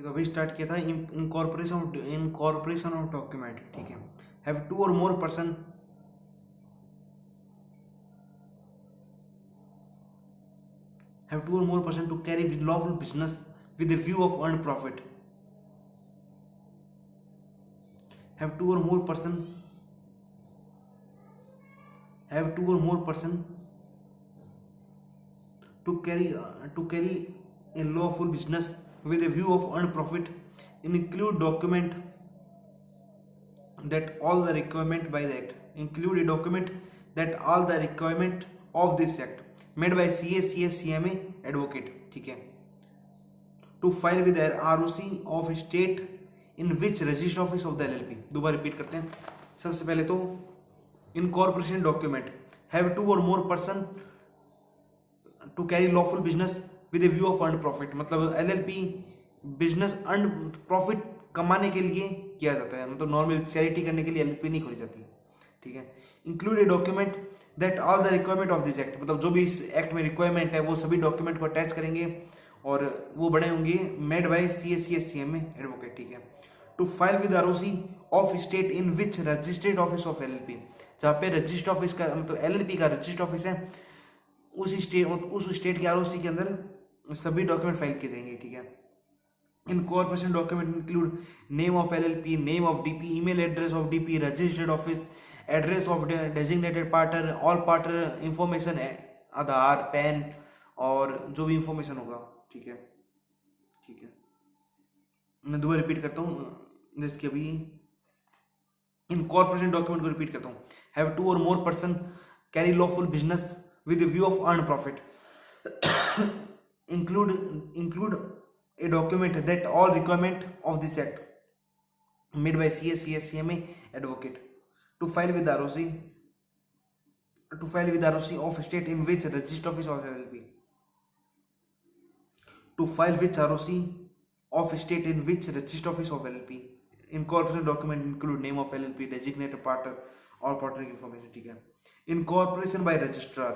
तो अभी स्टार्ट किया था इनकॉर्पोरेशन ऑफ डॉक्यूमेंट, ठीक है। Have two or more person to carry lawful business with a view of earned profit. Have two or more person to carry a lawful business with a view of earned profit, include document that all the requirement by the act include a document that all the requirement of this act made by CA, CS, CMA advocate, ठीक है। to file with the ROC of state in which register office of the LLP। दोबारा repeat करते हैं। सबसे पहले तो incorporation document have two or more person to carry lawful business with a view of earn profit, मतलब LLP business earn profit कमाने के लिए किया जाता है, मतलब नॉर्मल चैरिटी करने के लिए LLP नहीं खोली जाती है, ठीक है। Include a document that all the requirement of this act, मतलब जो भी इस एक्ट में रिक्वायरमेंट है वो सभी डॉक्यूमेंट को अटैच करेंगे और वो बने होंगे made by CA, CMA advocate, ठीक है। To file with ROC of state in which registered office of LLP, जहाँ पे रजिस्टर्ड ऑफिस का मतलब LLP का रजिस्टर्ड ऑफिस है, उस स्टेट के ROC के अंदर सभी डॉक्यूमेंट फाइल किए जाएंगे, ठीक है। Incorporation document include name of LLP, name of DP, email address of DP, registered office, address of designated partner, all partner information, Aadhaar, pan और जो भी इंफॉर्मेशन होगा, ठीक है, ठीक है। मैं दोबारा रिपीट करता हूँ, जैसे कि अभी इनकॉर्पोरेशन डॉक्यूमेंट को रिपीट करता हूँ। Have two or more person carry lawful business with the view of earn profit, include a document that all requirement of this act made by CA, CS, CMA advocate to file with ROC of state in which register office of LLP, to file with ROC of state in which register office of LLP, incorporation document include name of LLP, designated partner और partner information, ठीक है। incorporation by registrar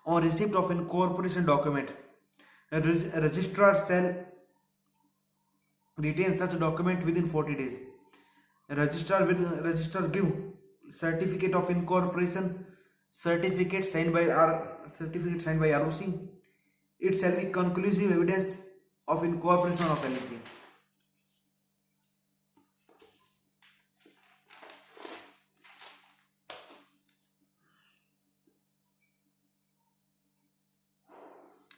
on receipt of incorporation document, registrar shall retain such document within 40 days. Registrar give certificate of incorporation, certificate signed by ROC. It shall be conclusive evidence of incorporation of LLP.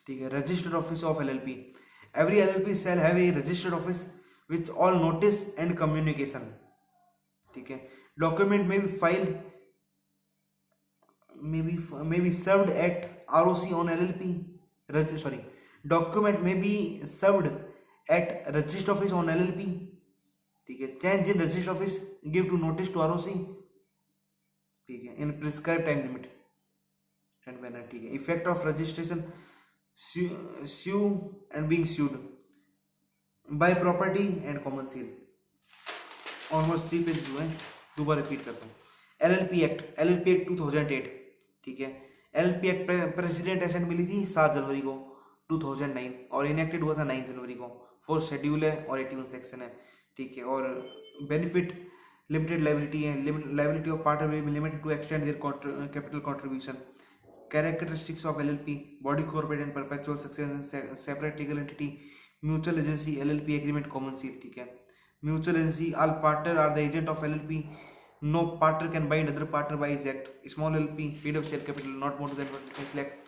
ठीक है। Registered office of LLP, every LLP shall have a registered office with all notice and communication, ठीक है। Document में भी file may be served at ROC on LLP, document may be served at registered office on LLP, ठीक है। Change in registered office give to notice to ROC, ठीक है, in prescribe time limit and manner, ठीक है। Effect of registration, sue and being sued by property and common seal, almost 3 page हुए हैं, दोबारा repeat करता हूँ। LLP एक्ट 2008, ठीक है। LLP एक्ट प्रेसिडेंट एसेंट मिली थी 7 जनवरी को 2009 और इनेक्टेड हुआ था 9 जनवरी को। 4 शेड्यूल है और 81 सेक्शन है, ठीक है। और बेनिफिट लिमिटेड लाइबिलिटी है, liability of partner will be limited to extend their capital contribution. Characteristics of LLP, body corporate and perpetual succession, separate legal entity, mutual agency, LLP agreement, common seal, ठीक है। Mutual agency, all partner are the agent of LLP, no partner can bind other partner by his act। Small LLP, paid up share capital not more than 25 lakh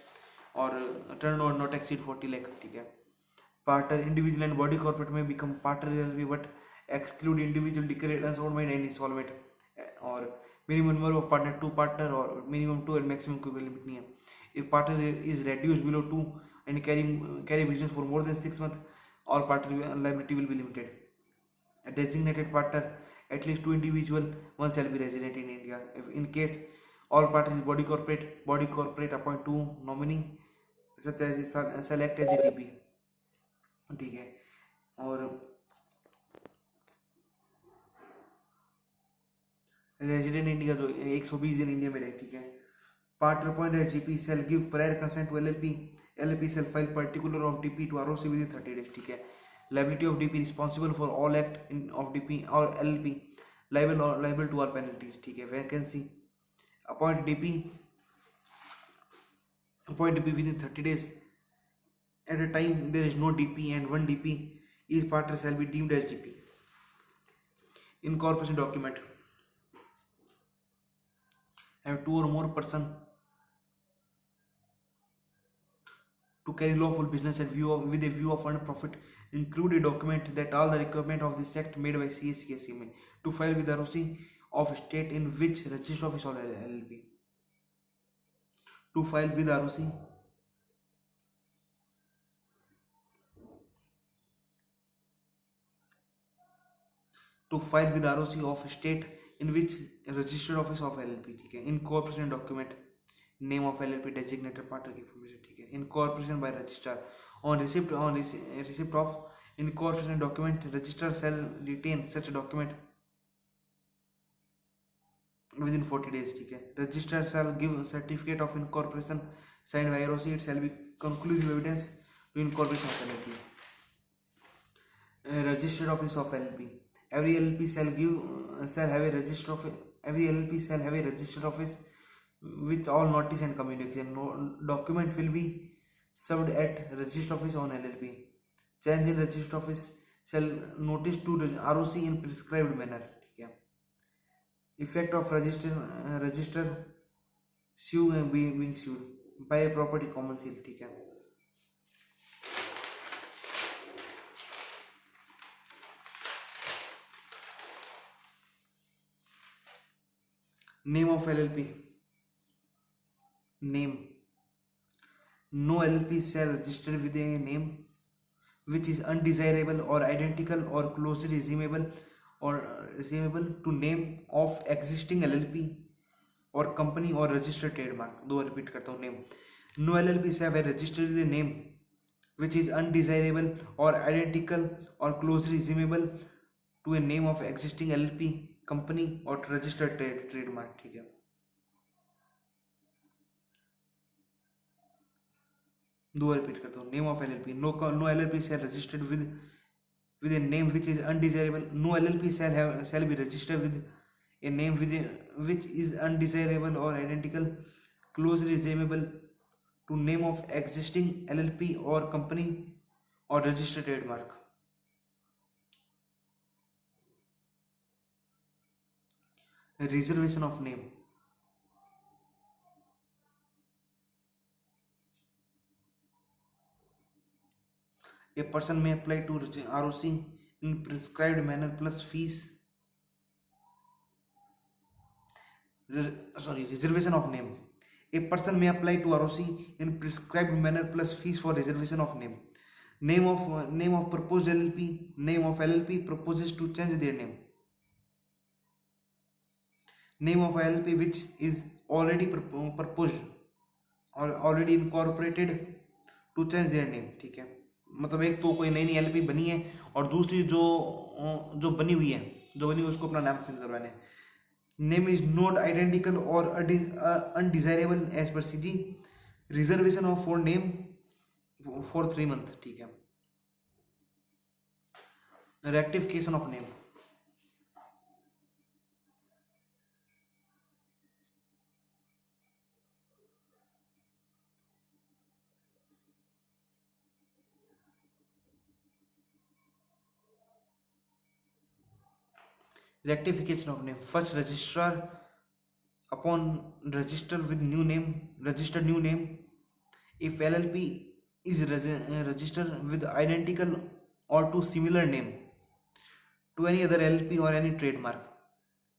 और turnover not exceed 40 lakh, ठीक है। Partner individual and body corporate may become partner LLP but exclude individual declared unsold and insolvent, और minimum number of partner 2 partner और minimum 2 and maximum कोई limit नहीं है। If partner is reduced below 2 and carry business for more than 6 months, all partner liability will be limited. A designated partner, at least 2 individual, one shall be resident in India. If in case all partner is body corporate appoint 2 nominee such as select as a DP, ठीक है। और resident India जो 120 दिन India में रहे, ठीक है। Partner appointed at GP shall give prior consent to LLP. LLP shall file particular of DP to ROC within 30 days. ठीक है. Liability of DP responsible for all act of DP or LLP, liable to all penalties. ठीक है. Vacancy, appoint DP within 30 days. At a time there is no DP and one DP, each partner shall be deemed as GP. Incorporation document. Have two or more person to carry lawful business with a view of earned profit, include a document that all the requirement of this act made by CSCSE to file with the ROC of state in which registered office or LLP. To file with ROC of state in which registered office of LLP. ठीक है. Incorporation document, name of LLP, designated partner की information. ठीक है. Incorporation by registrar. On receipt of incorporation document, registrar shall retain such document within 40 days. ठीक है. Registrar shall give certificate of incorporation signed by ROC. It shall be conclusive evidence to incorporation of LLP. Registered office of LLP. Every LLP shall have a registered office. Every LLP shall have a registered office with all notice and communication. No document will be served at registered office on LLP. Change in registered office shall notice to ROC in prescribed manner. ठीक है. Effect of register sue and being sued by a property common seal. ठीक है. Name of LLP. Name. No LLP shall register with a name which is undesirable or identical or closely resemble to name of existing LLP or company or registered trademark. दो repeat करता हूँ. Name. No LLP shall be registered with a name which is undesirable or identical or closely resemble to a name of existing LLP, company or registered trademark. ठीक है. दो repeat करता हूँ. Name of LLP. No LLP shall registered with a name which is undesirable. No LLP shall be registered with a name which is undesirable or identical, closely resemble to name of existing LLP or company or registered trademark. Reservation of name. A person may apply to ROC in prescribed manner plus fees. Reservation of name. A person may apply to ROC in prescribed manner plus fees for reservation of name. Name of proposed LLP. Name of LLP proposes to change their name. Name of LLP which is already proposed or already incorporated to change their name. ठीक है. मतलब एक तो कोई नई LLP बनी है और दूसरी जो बनी हुई है उसको अपना नाम चेंज करवाना है. Name is not identical or undesirable as per CG. Reservation of for name for 3 months. ठीक है. Rectification of name. Rectification of name. First, registrar upon registered new name, if LLP is registered with identical or to similar name to any other LLP or any trademark,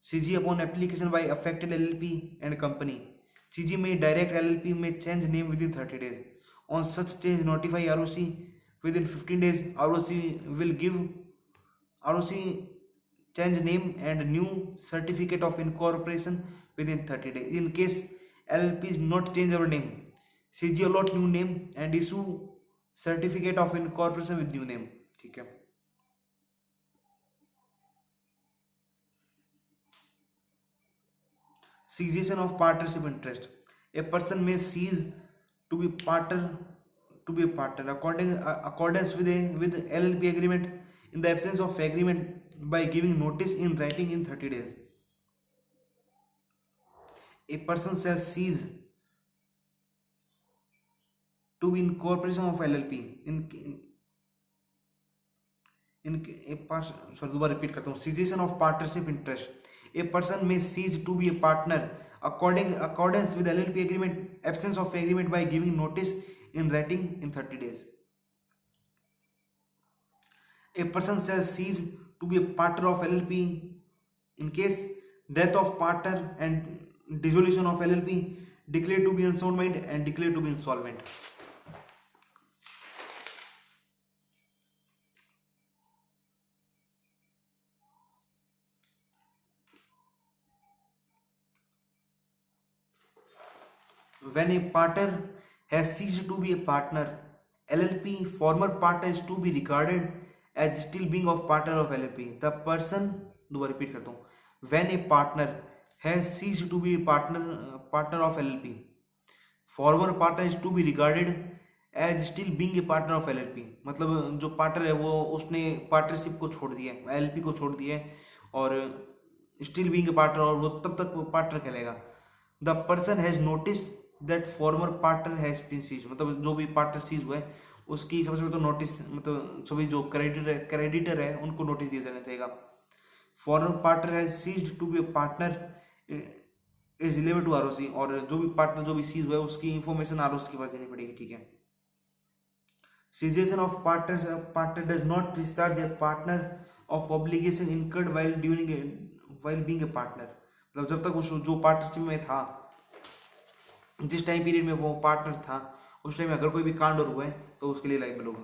CG upon application by affected LLP and company, CG may direct LLP may change name within 30 days. On such change, notify ROC within 15 days. ROC change name and new certificate of incorporation within 30 days. In case LLP is not change our name, CG allot new name and issue certificate of incorporation with new name. ठीक है. Cessation of partnership interest. A person may cease to be partner accordance with LLP agreement in the absence of agreement by giving notice in writing in 30 days. A person shall cease to be in corporation of LLP in a person, sorry दोबारा repeat करता हूँ, cessation of partnership interest. A person may cease to be a partner accordance with LLP agreement, absence of agreement by giving notice in writing in 30 days. A person shall cease to be a partner of LLP in case death of partner and dissolution of LLP, declared to be unsound mind and declared to be insolvent. When a partner has ceased to be a partner, LLP former partner is to be regarded as still being of partner of LLP. The person, दोबारा repeat करता हूँ, when a partner has ceased to be a partner of LLP, former partner is to be regarded as still being a partner of LLP. मतलब जो partner है वो उसने partnership को छोड़ दिया है, LLP को छोड़ दिया है और स्टिल बीइंग ए पार्टनर, और वो तब तक पार्टनर कहलाएगा. The person has notice that former partner has been cease, मतलब जो भी पार्टनर सीज हुआ है उसकी सबसे पहले तो नोटिस, मतलब सभी जो क्रेडिटर है उनको नोटिस दिया जाना चाहिए. Former partner has ceased to be a partner is delivered to ROC, और जो भी पार्टनर जो भी सीज हुआ है उसकी इंफॉर्मेशन आरओसी के पास देनी पड़ेगी. ठीक है. Cessation of partner does not discharge a partner of obligation incurred while being a partner. मतलब जब तक उस जो पार्टनरशिप में था, जिस टाइम पीरियड में वो पार्टनर था, उस टाइम में अगर कोई भी कांड और हुआ है तो उसके लिए लाइबल होगा.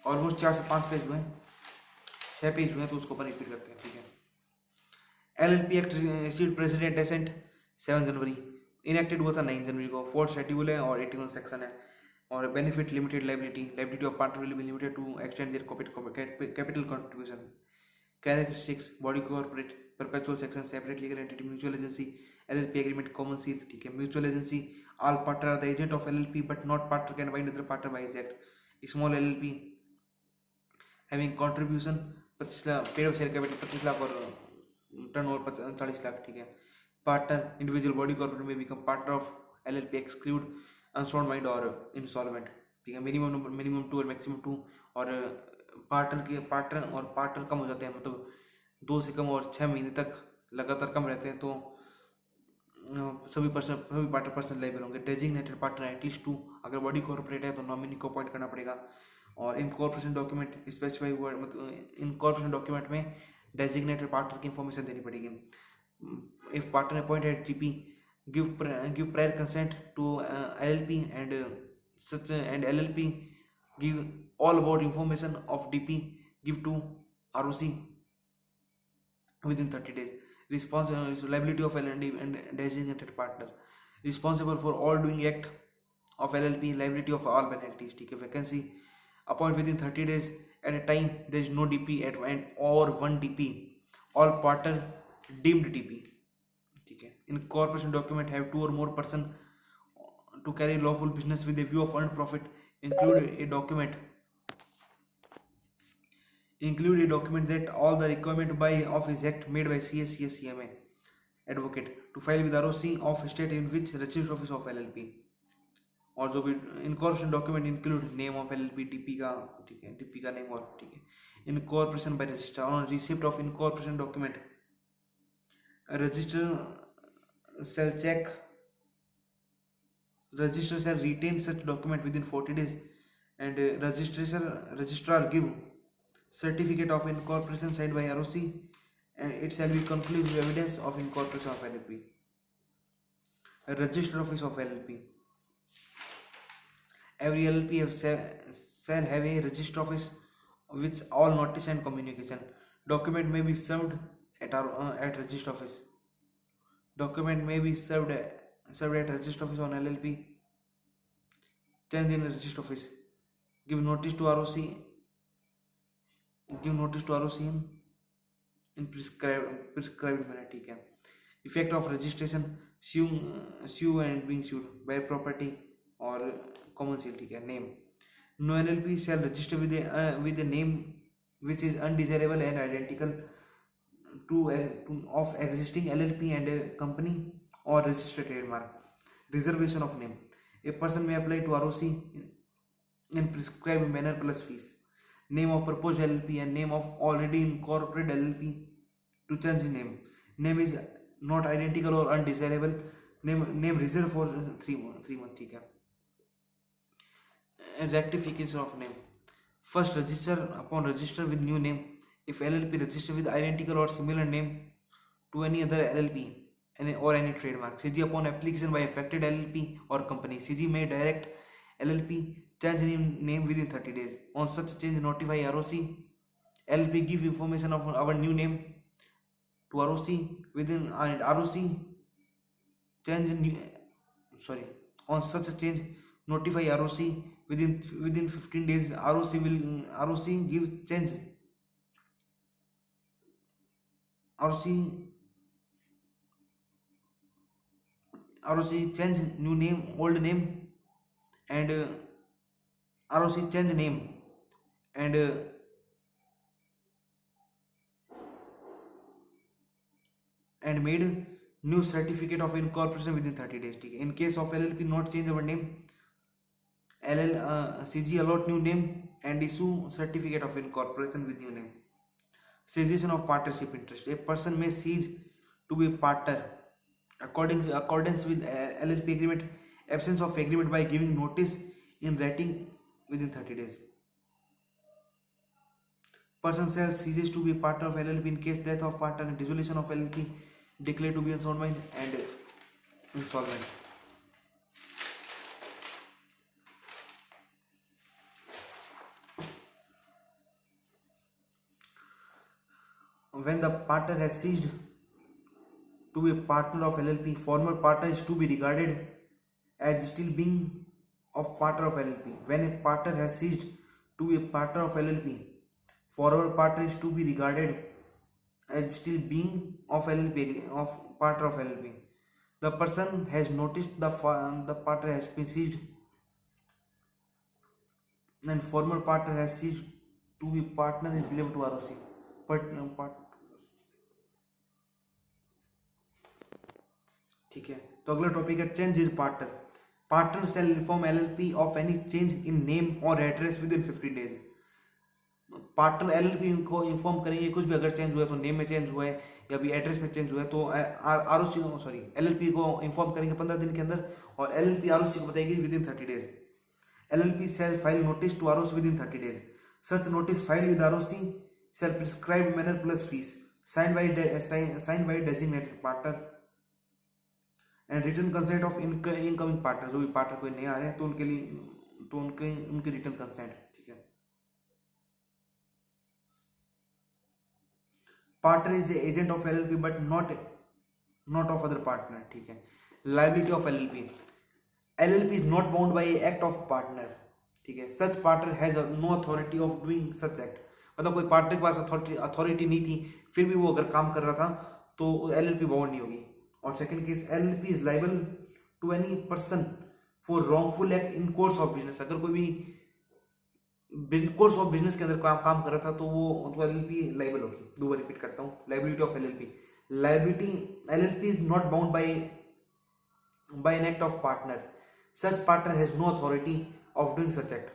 ऑलमोस्ट 4 से 5 पेज हुए हैं, 6 पेज हुए हैं, तो उसको अपन रिपीट करते हैं. ठीक है. LLP act issued president assent 7 January, enacted हुआ था 9 जनवरी को. 4th शेड्यूल है और 81 सेक्शन है. और benefit limited liability of partner will be limited to extend their capital contribution. Characteristics body corporate perpetual succession separate legal entity mutual agency LLP agreement common seal. ठीक है. Mutual agency all partner are the agent of LLP but not partner can bind other partner by his act. Small LLP having contribution 25 lakh, paid of share capital 25 lakh और turnover 40 lakh. ठीक है. Partner individual body corporate may become partner of LLP exclude unsound mind और insolvent. ठीक है. Minimum 2 और maximum 2, और partner कम हो जाते हैं, मतलब 2 से कम और 6 महीने तक लगातार कम रहते हैं, तो सभी पार्टनर पर्सन लाइबल होंगे. डेजिग्नेटेड पार्टनर एटलीस्ट 2, अगर बॉडी कॉर्पोरेट है तो नॉमिनी को अपॉइंट करना पड़ेगा. और इनकॉर्पोरेशन डॉक्यूमेंट स्पेसिफाई वर्ड, मतलब इनकॉर्पोरेशन डॉक्यूमेंट में डेजिग्नेटेड पार्टनर की इंफॉर्मेशन देनी पड़ेगी. If partner appointed DP give prior consent to LLP and LLP give all about information of DP give to ROC within 30 days. Liability of LLP and designated partner responsible for all doing act of LLP, liability of all penalties. ठीक है. Vacancy appoint within 30 days at a time there is no DP at or one DP, all partner deemed DP. ठीक है. In corporation document have 2 or more person to carry lawful business with a view of earned profit. Include a document that all the requirement by of his act made by CSCMA advocate to file with ROC of state in which registered office of LLP. और जो भी incorporation document include name of LLP, DP का. ठीक है. DP का name और. ठीक है. Incorporation by register on receipt of incorporation document register shall retain such document within 40 days and registrar give certificate of incorporation signed by ROC and it shall be conclusive evidence of incorporation of LLP. Registered office of LLP. Every LLP shall have a registered office which all notice and communication document may be served at registered office. Document may be served at registered office on LLP. Change in registered office. Give notice to ROC. In prescribed manner, ठीक है। Effect of registration, sue and being sued by property और common seal, ठीक है। Name, no LLP shall register with a name which is undesirable and identical of existing LLP and a company or registered trademark. Reservation of name, a person may apply to ROC in prescribed manner plus fees. Name of proposed LLP and name of already incorporated LLP to change name. Name is not identical or undesirable. Name reserved for 3 months, ठीक है। Rectification of name, first register upon register with new name. If LLP register with identical or similar name to any other LLP or any trademark, CG upon application by affected LLP or company, CG may direct LLP change name within 30 days. On such change, notify ROC. LLP give information of our new name to ROC within ROC change new, sorry, on such change notify ROC within 15 days. ROC give change ROC change new name, old name, and ROC change name and made new certificate of incorporation within 30 days, ठीक है। In case of LLP not change our name, CG allot new name and issue certificate of incorporation with new name. Cessation of partnership interest, a person may cease to be partner accordance with LLP agreement, absence of agreement by giving notice in writing within 30 days. Person shall ceases to be partner of LLP in case death of partner and dissolution of LLP, declared to be insolvent and insolvent. When the partner has ceased to be a partner of LLP, former partner is to be regarded as still being of partner of LLP. When a partner has ceased to be a partner of LLP, former partner is to be regarded as still being of LLP, of partner of LLP. The person has noticed the partner has been ceased and former partner has ceased to be partner is delivered to ROC. ठीक है। तो अगला topic है change in partner. Partner shall inform LLP of any change in name और address within 50 days. Partner LLP को inform करेंगे कुछ भी अगर चेंज हुआ है, तो नेम में चेंज हुआ है या भी एड्रेस में चेंज हुआ है, तो एलएलपी को इन्फॉर्म करेंगे 15 दिन के अंदर और एलएलपी आरओसी को बताएगी within 30 days. LLP shall file notice to ROC within 30 days. Such notice file with ROC shall prescribed manner plus fees sign by designated partner and return consent of incoming partner. जो भी partner कोई नए आ रहे हैं तो उनके लिए तो उनके रिटर्न कंसेंट, ठीक है। Partner is agent of LLP but not of other partner, ठीक है। Liability of LLP, LLP is not bound by act of partner, ठीक है। Such partner has no authority of doing such act. मतलब कोई partner के पास authority नहीं थी, फिर भी वो अगर काम कर रहा था तो एलएलपी बाउंड नहीं होगी। और second case, LLP is liable to any person for wrongful act in course of business. अगर कोई भी कोर्स ऑफ बिजनेस के अंदर काम कर रहा था तो वो तो एलएलपी लायबल होगी। दो बार रिपीट करता हूँ, liability of LLP. Liability, LLP is not bound by an act of partner. Such partner has no authority of doing such act.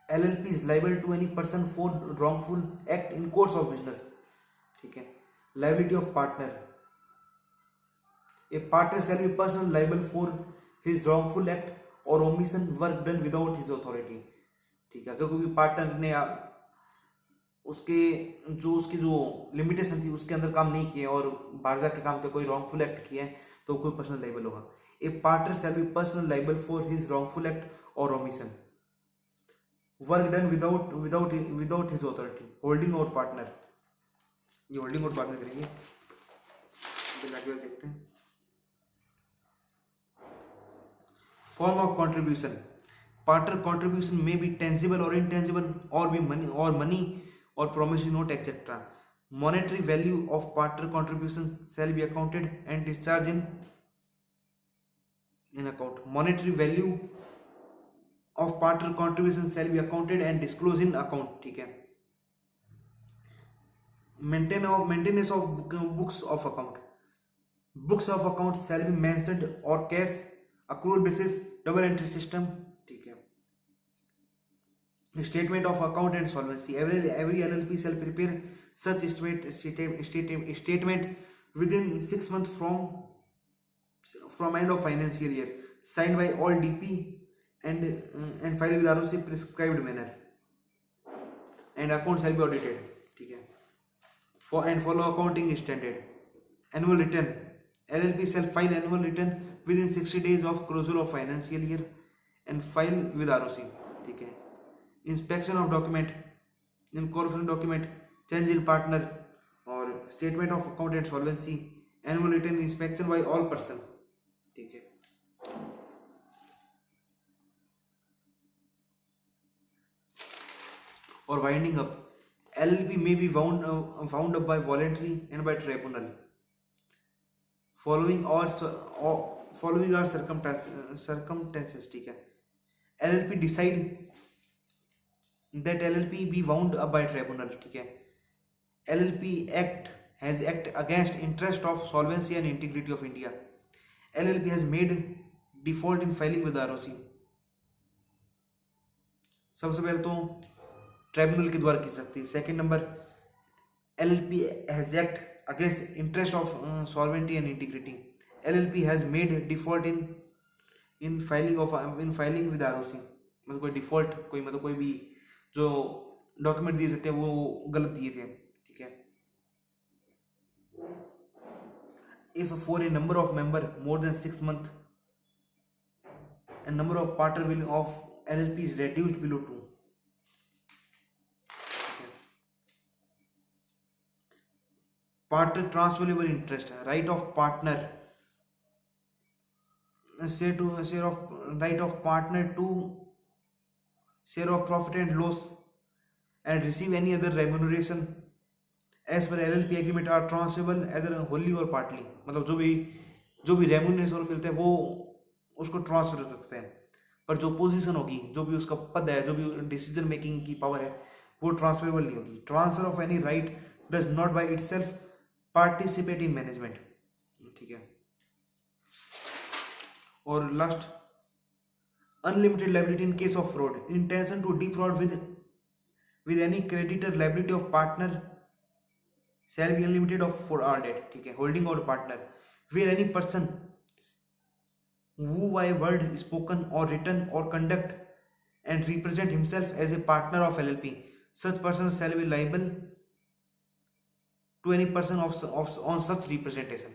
LLP is liable to any person for wrongful act in course of business, ठीक है। Liability of partner, a partner shall be personally liable for his wrongful act or omission work done without his authority, ठीक है। अगर कोई भी partner ने उसकी जो लिमिटेशन थी उसके अंदर काम नहीं किए और बाहर जाके काम किया, कोई रॉन्गफुल एक्ट किया है, तो कोई पर्सनल लाइबल होगा। A partner shall be personal liable for his wrongful act और omission work done without his authority. Holding out partner, ये होल्डिंग आउट पार्टनर करेंगे, देखते हैं। Form of contribution, partner contribution में बी टेंजिबल और intangible और भी मनी और promissory note etcetera. monetary value of partner contributions shall be accounted and discharged in account. Monetary value of partner contributions shall be accounted and disclosed in account. ठीक है. Maintenance of books of account. Books of account shall be mentioned or cash accrual basis double entry system. ठीक है. Statement of account and solvency. Every LLP shall prepare such statement within 6 months from end of financial year, signed by all DP and filed with ROC prescribed manner, and account shall be audited. ठीक है. Follow accounting standard. Annual return. LLP shall file annual return within 60 days of closure of financial year and file with ROC. ठीक है. Inspection of document, incorporation document, change in partner और statement of account and solvency, annual return inspection by all person. ठीक है. और winding up, LLP may be wound up by voluntary and by tribunal. Following are circumstances. ठीक है. LLP decide that LLP be wound up by tribunal. ठीक है. LLP has act against interest of solvency and integrity of India. LLP has made default in filing with ROC. सबसे पहले तो tribunal के द्वारा की सकती है. Second number, LLP has act against interest of solvency and integrity. LLP has made default in filing with ROC. मतलब कोई डिफॉल्ट कोई भी जो डॉक्यूमेंट दिए जाते हैं वो गलत दिए थे. ठीक है. If for a number of member more than 6 months and number of partner will of LLP is reduced below 2. Partner transferable interest, right of partner, right of partner to share of profit and loss and receive any other remuneration as per LLP agreement are transferable either wholly or partly. मतलब जो भी remuneration मिलता है वो उसको transfer कर सकते हैं, पर जो पोजीशन होगी, जो भी उसका पद है, जो भी डिसीजन मेकिंग की पावर है, वो ट्रांसफरेबल नहीं होगी. Transfer of any right does not by itself participate in management. ठीक है. और last, unlimited liability in case of fraud. Intention to defraud with any creditor liability of partner shall be unlimited of for all debt. ठीक है. holding or partner, where any person who by word spoken or written or conduct and represent himself as a partner of LLP, such person shall be liable to any person on such representation.